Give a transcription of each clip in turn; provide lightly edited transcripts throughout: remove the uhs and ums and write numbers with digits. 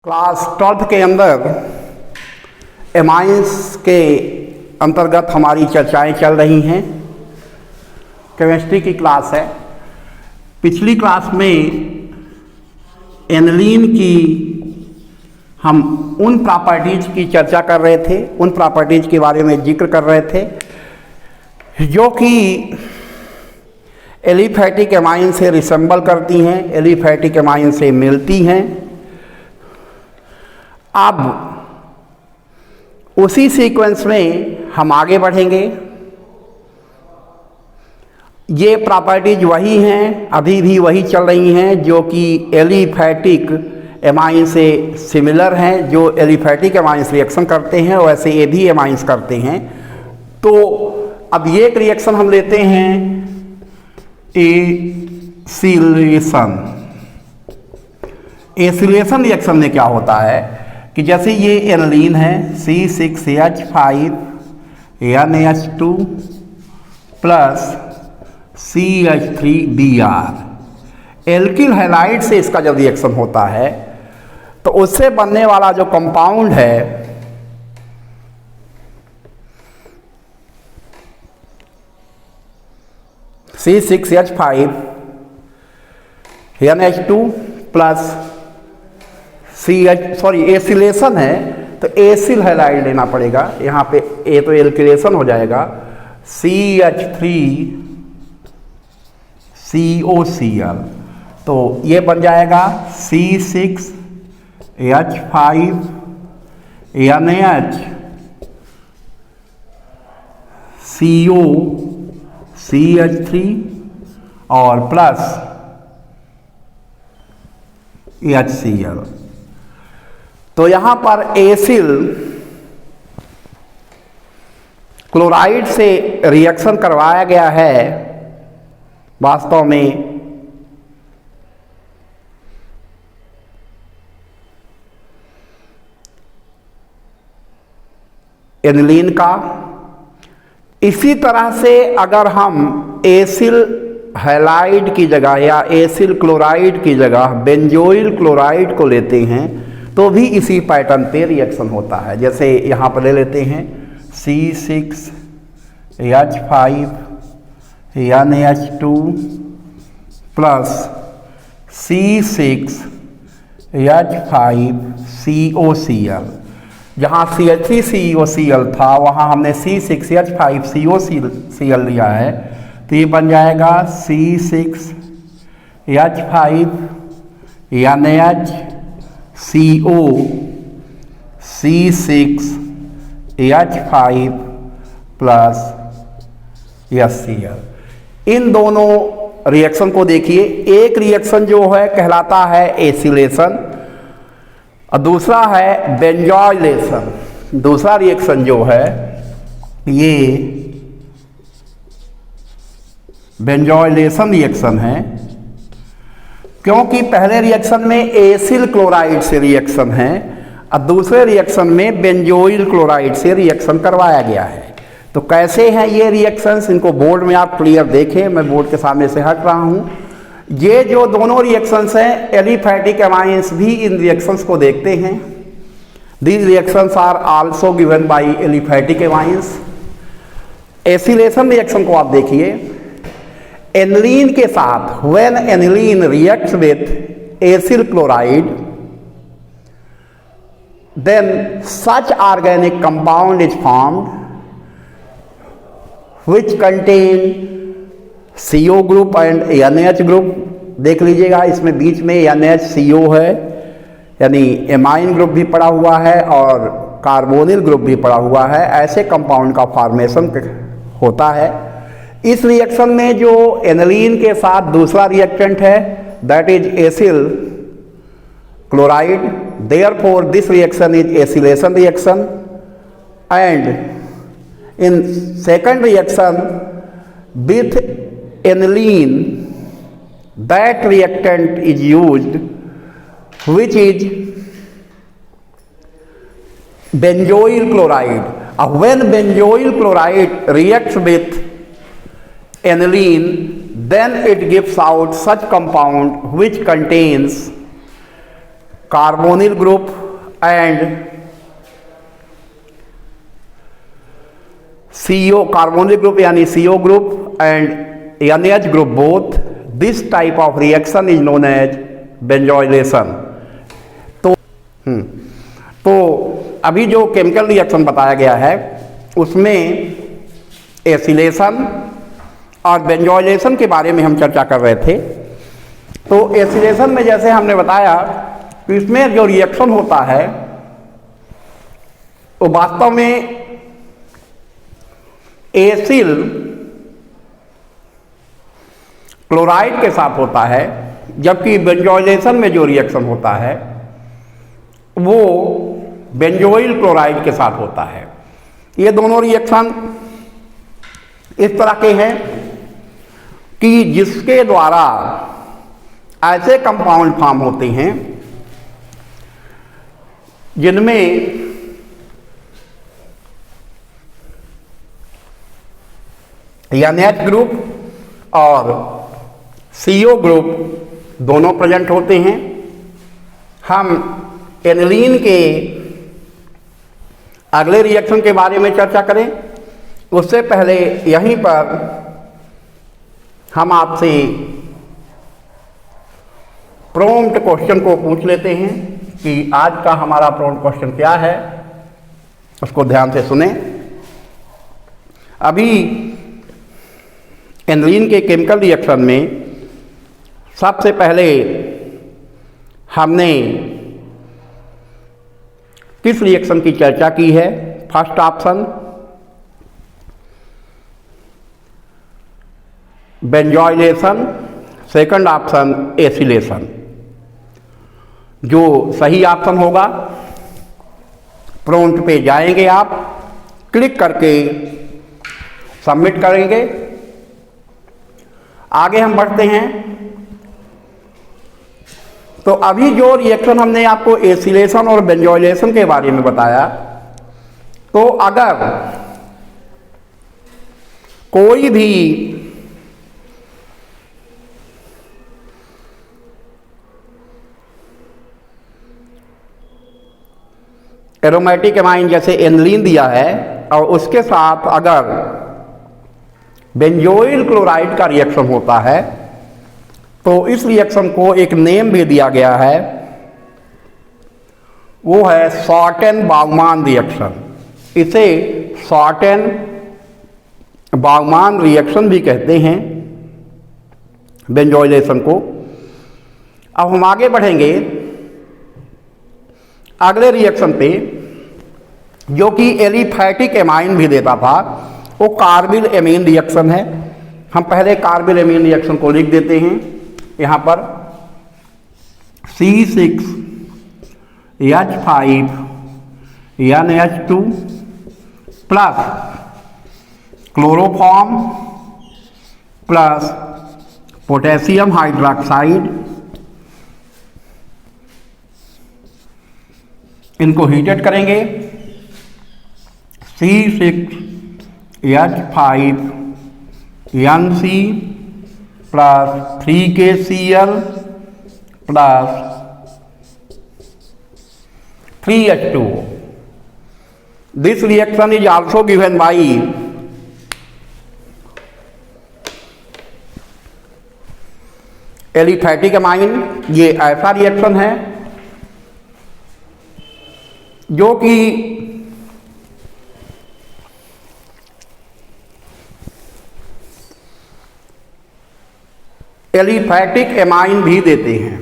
Class 12th के अंदर amines के अंतर्गत हमारी चर्चाएं चल रही हैं। केमिस्ट्री की क्लास है। पिछली क्लास में एनिलीन की हम उन प्रॉपर्टीज की चर्चा कर रहे थे, उन प्रॉपर्टीज के बारे में जिक्र कर रहे थे जो कि एलिफैटिक एमाइन से रिसेंबल करती हैं, एलिफैटिक एमाइन से मिलती हैं। अब उसी सीक्वेंस में हम आगे बढ़ेंगे। ये प्रॉपर्टीज वही हैं, अभी भी वही चल रही हैं जो कि एलिफैटिक एमाइन से सिमिलर हैं। जो एलिफैटिक एमाइंस रिएक्शन करते हैं वैसे ये भी एमाइंस करते हैं। तो अब ये एक रिएक्शन हम लेते हैं एसिलेशन। एसिलेशन रिएक्शन में क्या होता है कि जैसे ये एनिलीन है C6H5NH2 plus CH3Br। Alkyl halide से इसका जब रिएक्शन होता है तो उससे बनने वाला जो कंपाउंड है C6H5NH2 प्लस एसिलेशन है तो एसिल हैलाइड लेना पड़ेगा। यहाँ पे ए तो एल्किलेशन हो जाएगा CH3COCl, तो ये बन जाएगा C6H5NHCOCH3 और प्लस HCl। तो यहाँ पर एसिल क्लोराइड से रिएक्शन करवाया गया है। वास्तव में एनिलीन का। इसी तरह से अगर हम एसिल हैलाइड की जगह या एसिल क्लोराइड की जगह बेंजोइल क्लोराइड को लेते हैं तो भी इसी पैटर्न पे रिएक्शन होता है। जैसे यहाँ पर ले लेते हैं C6H5NH2 प्लस C6H5COCl। जहाँ CH3COCl था वहाँ हमने C6H5COCl लिया है, तो ये बन जाएगा C6H5NHCO C6H5 प्लस HCl। इन दोनों रिएक्शन को देखिए। एक रिएक्शन जो है कहलाता है एसिलेशन और दूसरा है बेंजोइलेशन। दूसरा रिएक्शन जो है ये बेंजोइलेशन रिएक्शन है, क्योंकि पहले रिएक्शन में एसिल क्लोराइड से रिएक्शन है और दूसरे रिएक्शन में बेंजोइल क्लोराइड से रिएक्शन करवाया गया है। तो कैसे हैं ये रिएक्शंस, इनको बोर्ड में आप क्लियर देखें। मैं बोर्ड के सामने से हट रहा हूँ। ये जो दोनों रिएक्शंस हैं एलिफैटिक एमाइंस भी इन रिएक्शंस को देखते हैं। These reactions are also given by aliphatic amines. Acylation reaction को आप देखिए। एनिलीन के साथ when aniline reacts with acyl chloride then such organic compound is formed which contain CO group and NH group. देख लीजिएगा इसमें बीच में NHCO है, यानी एमाइन ग्रुप भी पड़ा हुआ है और कार्बोनिल ग्रुप भी पड़ा हुआ है। ऐसे कंपाउंड का फॉर्मेशन होता है। इस रिएक्शन में जो एनिलीन के साथ दूसरा रिएक्टेंट है that is acyl chloride, therefore this reaction is acylation reaction. And in second reaction with aniline that reactant is used which is benzoyl chloride. When benzoyl chloride reacts with aniline then it gives out such compound which contains carbonyl group and CO carbonyl group यानी CO group and NH group both, this type of reaction is known as benzoylation. तो अभी जो chemical reaction बताया गया है उसमें acylation और benzoylation के बारे में हम चर्चा कर रहे थे। तो एसिलेशन में जैसे हमने बताया कि इसमें जो रिएक्शन होता है वो वास्तव में एसिल क्लोराइड के साथ होता है, जबकि बेंजोइलेशन में जो रिएक्शन होता है वो बेंजोइल क्लोराइड के साथ होता है। ये दोनों रिएक्शन इस तरह के हैं कि जिसके द्वारा ऐसे कंपाउंड फॉर्म होते हैं जिनमें NH ग्रुप और CO ग्रुप दोनों प्रेजेंट होते हैं। हम एनिलीन के अगले रिएक्शन के बारे में चर्चा करें उससे पहले यहीं पर हम आपसे प्रॉम्प्ट क्वेश्चन को पूछ लेते हैं कि आज का हमारा प्रॉम्प्ट क्वेश्चन क्या है, उसको ध्यान से सुने। अभी एनिलीन के केमिकल रिएक्शन में सबसे पहले हमने किस रिएक्शन की चर्चा की है? First option benzoylation, second option acylation. जो सही ऑप्शन होगा प्रॉम्प्ट पे जाएंगे, आप क्लिक करके सबमिट करेंगे। आगे हम बढ़ते हैं। तो अभी जो रिएक्शन हमने आपको एसिलेशन और बेंजोइलेशन के बारे में बताया, तो अगर कोई भी एरोमेटिक एमाइन जैसे एनिलीन दिया है और उसके साथ अगर बेंजोइल क्लोराइड का रिएक्शन होता है तो इस रिएक्शन को एक नेम भी दिया गया है, वो है शॉर्टेन-बाउमान रिएक्शन। इसे शॉर्टेन-बाउमान रिएक्शन भी कहते हैं बेंजोइलेशन को। अब हम आगे बढ़ेंगे अगले रिएक्शन पे, जो कि एलिफैटिक एमाइन भी देता था, वो कार्बिल एमीन रिएक्शन है। हम पहले कार्बिल एमीन रिएक्शन को लिख देते हैं यहाँ पर C6H5NH2 plus chloroform plus potassium hydroxide, इनको हीटेड करेंगे। C6H5NC plus 3KCl plus 3H2O। This reaction is also given by aliphatic amine. ये ऐसा रिएक्शन है जो कि एलिफैटिक एमाइन भी देते हैं।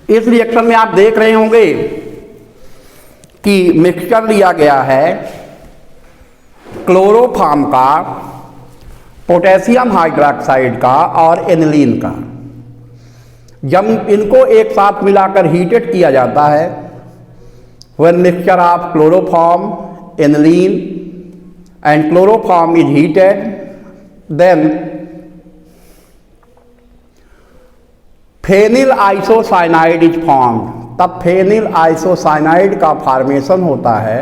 इस रिएक्शन में आप देख रहे होंगे कि मिक्सचर लिया गया है क्लोरोफॉर्म का, पोटेशियम हाइड्रोक्साइड का और एनिलीन का। जब इनको एक साथ मिलाकर हीटेड किया जाता है, when mixture of chloroform, aniline and chloroform is heated, then phenyl isocyanide is formed। तब फेनिल आइसोसाइनाइड का फॉर्मेशन होता है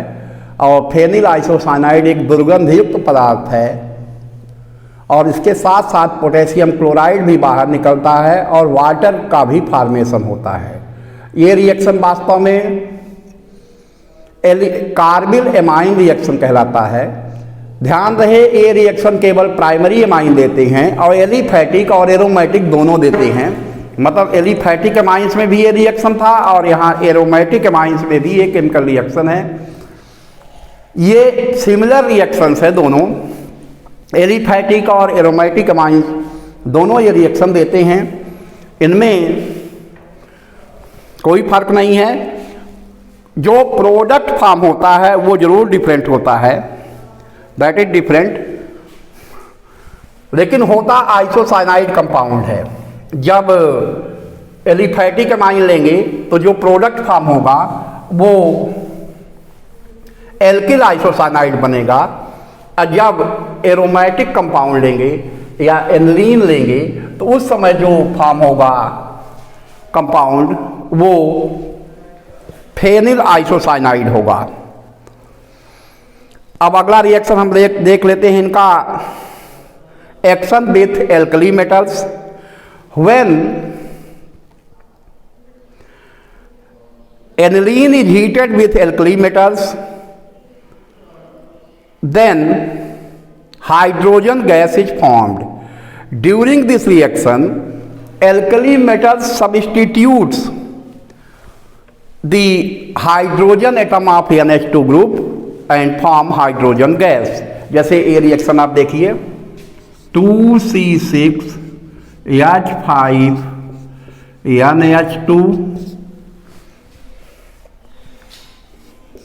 और फेनिल आइसोसाइनाइड एक दुर्गंधयुक्त पदार्थ है और इसके साथ साथ पोटेशियम क्लोराइड भी बाहर निकलता है और वाटर का भी फॉर्मेशन होता है। ये रिएक्शन वास्तव में कार्बिल एमाइन रिएक्शन कहलाता है। ध्यान रहे ये रिएक्शन केवल प्राइमरी एमाइन देते हैं और एलिफैटिक और एरोमेटिक दोनों देते हैं। मतलब एलिफैटिक एमाइंस में भी ये रिएक्शन था और यहाँ एरोमेटिक एमाइंस में भी ये केमिकल रिएक्शन है। ये सिमिलर रिएक्शंस है दोनों, एलिफैटिक और एरोमेटिक एमाइंस दोनों ये रिएक्शन देते हैं। इनमें कोई फर्क नहीं है, जो प्रोडक्ट फॉर्म होता है वो जरूर डिफरेंट होता है, दैट इज डिफरेंट, लेकिन होता आइसोसाइनाइड कंपाउंड है। जब एलिफैटिक एमाइन लेंगे तो जो प्रोडक्ट फॉर्म होगा वो एल्किल आइसोसाइनाइड बनेगा, और जब एरोमेटिक कंपाउंड लेंगे या एनलीन लेंगे तो उस समय जो फॉर्म होगा कंपाउंड वो फेनिल आइसोसाइनाइड होगा। अब अगला रिएक्शन हम देख लेते हैं इनका action with alkali metals. When aniline is heated with alkali metals, then hydrogen gas is formed. During this reaction, alkali metals substitutes the hydrogen atom of NH2 group and form hydrogen gas. जैसे ये reaction आप देखिए 2C6 H5 NH2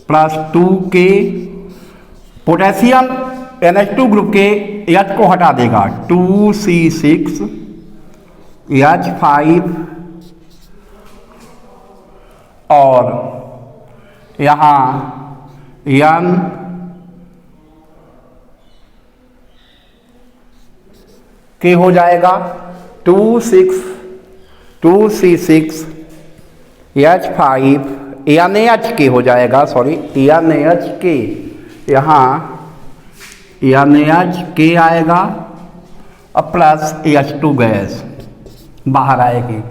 plus 2K, potassium NH2 group के H को हटा देगा, 2C6 H5 और यहाँ N के हो जाएगा 2C6 H5 NH के हो जाएगा, सॉरी NH के, यहाँ NH के आएगा और प्लस H2 गैस बाहर आएगी।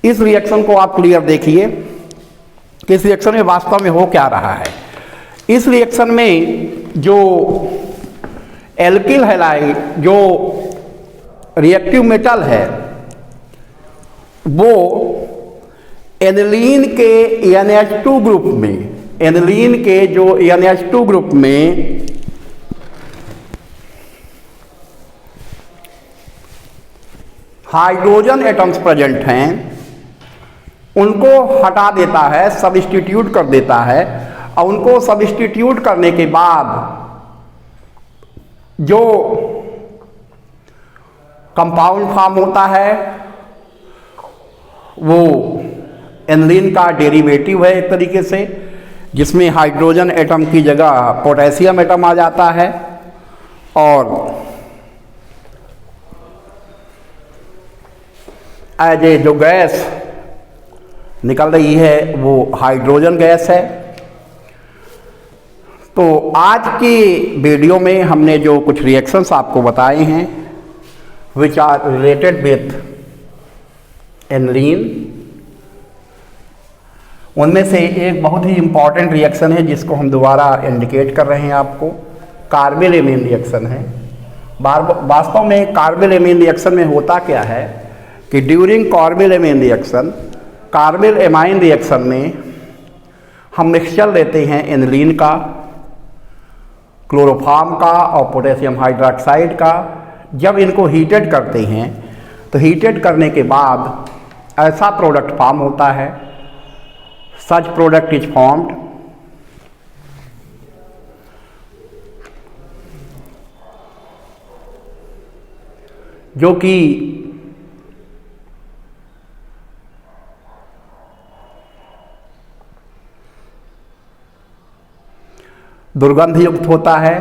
इस रिएक्शन को आप क्लियर देखिए कि इस रिएक्शन में वास्तव में हो क्या रहा है। इस रिएक्शन में जो एल्किल हैलाइड जो रिएक्टिव मेटल है वो एनिलीन के NH2 ग्रुप में, एनिलीन के जो NH2 ग्रुप में हाइड्रोजन एटम्स प्रेजेंट हैं उनको हटा देता है, सब्स्टिट्यूट कर देता है, और उनको सब्स्टिट्यूट करने के बाद जो कंपाउंड फॉर्म होता है वो एनिलीन का डेरिवेटिव है एक तरीके से, जिसमें हाइड्रोजन एटम की जगह पोटेशियम एटम आ जाता है और एज ए जो गैस निकल रही है वो हाइड्रोजन गैस है। तो आज की वीडियो में हमने जो कुछ रिएक्शंस आपको बताए हैं which are related with aniline, उनमें से एक बहुत ही इम्पॉर्टेंट रिएक्शन है जिसको हम दोबारा इंडिकेट कर रहे हैं आपको, कार्बिल एमीन रिएक्शन है। वास्तव में कार्बिल एमीन रिएक्शन में होता क्या है कि during carbyl amine reaction, carbyl amine reaction में हम मिक्सचर लेते हैं एनिलीन का, क्लोरोफॉर्म का और पोटेशियम हाइड्रोक्साइड का। जब इनको हीटेड करते हैं तो हीटेड करने के बाद ऐसा प्रोडक्ट फॉर्म होता है, सच प्रोडक्ट इज फॉर्म्ड जो कि दुर्गंध युक्त होता है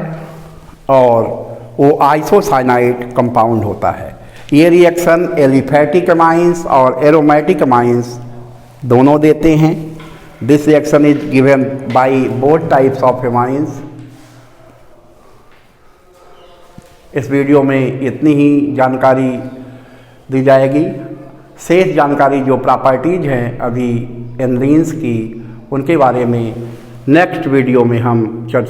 और वो आइसोसाइनाइड कंपाउंड होता है। ये रिएक्शन एलिफैटिक एमाइंस और एरोमेटिक एमाइंस दोनों देते हैं। This reaction is given by both types of amines. इस वीडियो में इतनी ही जानकारी दी जाएगी। शेष जानकारी जो प्रॉपर्टीज हैं अभी एनरीन्स की, उनके बारे में नेक्स्ट वीडियो में हम चर्चा